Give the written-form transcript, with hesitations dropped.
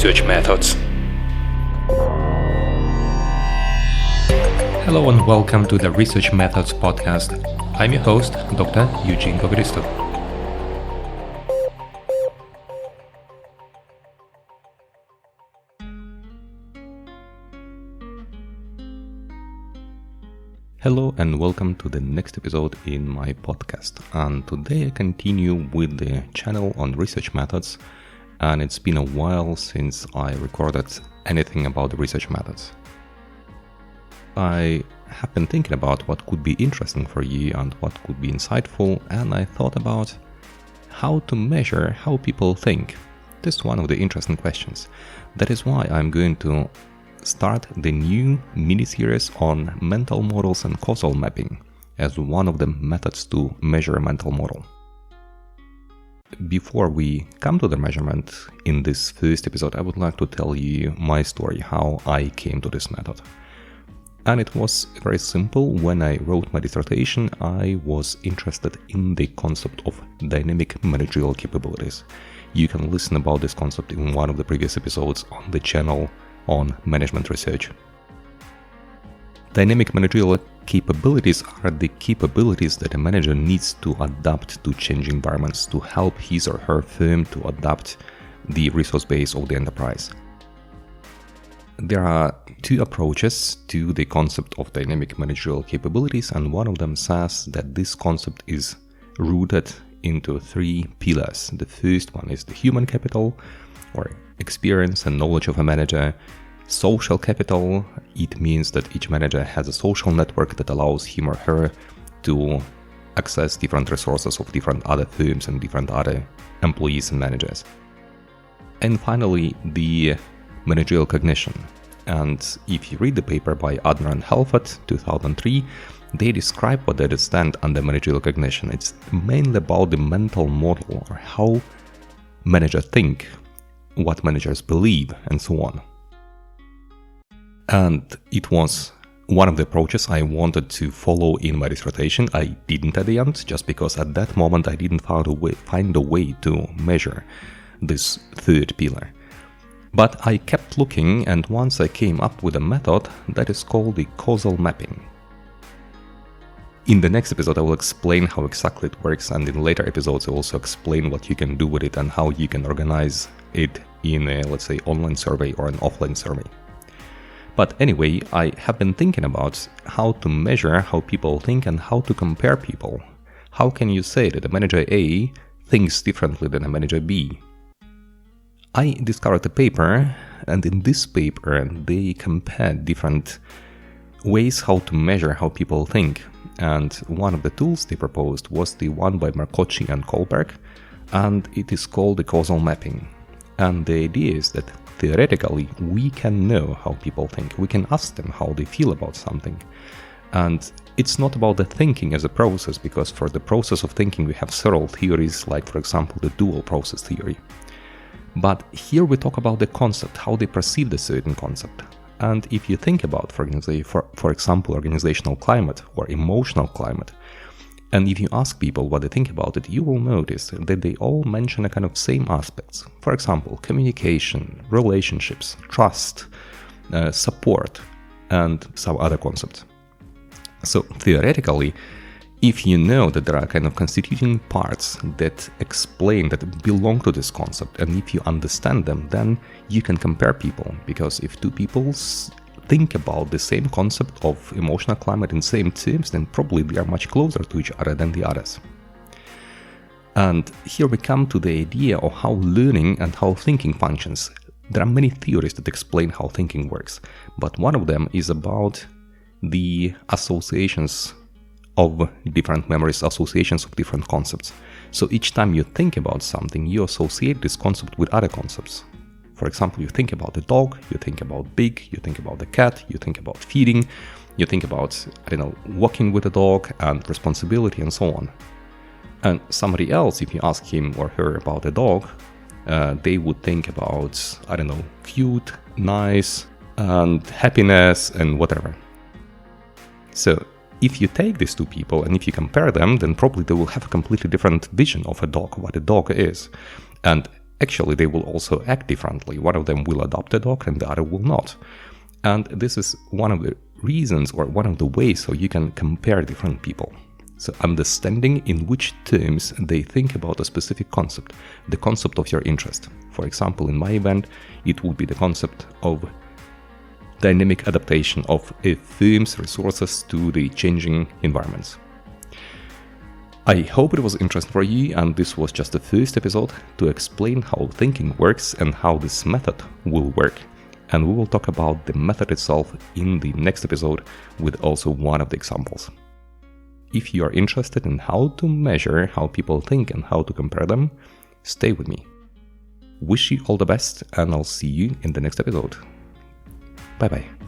research methods. Hello and welcome to the Research Methods podcast. I'm your host, Dr. Eugene. Hello and welcome to the next episode in my podcast. And today I continue with the channel on research methods, and it's been a while since I recorded anything about the research methods. I have been thinking about what could be interesting for you and what could be insightful, and I thought about how to measure how people think. This is one of the interesting questions. That is why I'm going to start the new mini-series on mental models and causal mapping as one of the methods to measure a mental model. Before we come to the measurement in this first episode, I would like to tell you my story, how I came to this method. And it was very simple. When I wrote my dissertation, I was interested in the concept of dynamic managerial capabilities. You can listen about this concept in one of the previous episodes on the channel on management research. Dynamic managerial capabilities are the capabilities that a manager needs to adapt to changing environments to help his or her firm to adapt the resource base of the enterprise. There are two approaches to the concept of dynamic managerial capabilities, and one of them says that this concept is rooted into three pillars. The first one is the human capital, or experience and knowledge of a manager. Social capital, it means that each manager has a social network that allows him or her to access different resources of different other firms and different other employees and managers. And finally, the managerial cognition. And if you read the paper by Adler and Helfert, 2003, they describe what they understand under managerial cognition. It's mainly about the mental model, or how managers think, what managers believe, and so on. And it was one of the approaches I wanted to follow in my dissertation. I didn't at the end, just because at that moment I didn't find a way to measure this third pillar. But I kept looking, and once I came up with a method that is called the causal mapping. In the next episode I will explain how exactly it works, and in later episodes I will also explain what you can do with it and how you can organize it in a, let's say, online survey or an offline survey. But anyway, I have been thinking about how to measure how people think and how to compare people. How can you say that a manager A thinks differently than a manager B? I discovered a paper, and in this paper they compared different ways how to measure how people think. And one of the tools they proposed was the one by Marcocci and Kohlberg, and it is called the causal mapping. And the idea is that theoretically we can know how people think. We can ask them how they feel about something. And it's not about the thinking as a process, because for the process of thinking we have several theories, like for example the dual process theory. But here we talk about the concept, how they perceive the certain concept. And if you think about, for example, organizational climate or emotional climate, and if you ask people what they think about it, you will notice that they all mention a kind of same aspects. For example, communication, relationships, trust, support, and some other concepts. So theoretically, if you know that there are kind of constituting parts that explain, that belong to this concept, and if you understand them, then you can compare people. Because if two people think about the same concept of emotional climate in same terms, then probably they are much closer to each other than the others. And here we come to the idea of how learning and how thinking functions. There are many theories that explain how thinking works, but one of them is about the associations of different memories, associations of different concepts. So each time you think about something, you associate this concept with other concepts. For example, you think about the dog, you think about big, you think about the cat, you think about feeding, you think about, walking with the dog and responsibility and so on. And somebody else, if you ask him or her about the dog, they would think about, cute, nice, and happiness and whatever. So if you take these two people and if you compare them, then probably they will have a completely different vision of a dog, what a dog is. And Actually, they will also act differently. One of them will adopt a dog and the other will not. And this is one of the reasons or one of the ways so you can compare different people. So understanding in which terms they think about a specific concept, the concept of your interest. For example, in my event, it would be the concept of dynamic adaptation of a firm's resources to the changing environments. I hope it was interesting for you, and this was just the first episode to explain how thinking works and how this method will work. And we will talk about the method itself in the next episode with also one of the examples. If you are interested in how to measure how people think and how to compare them, stay with me. Wish you all the best, and I'll see you in the next episode. Bye bye.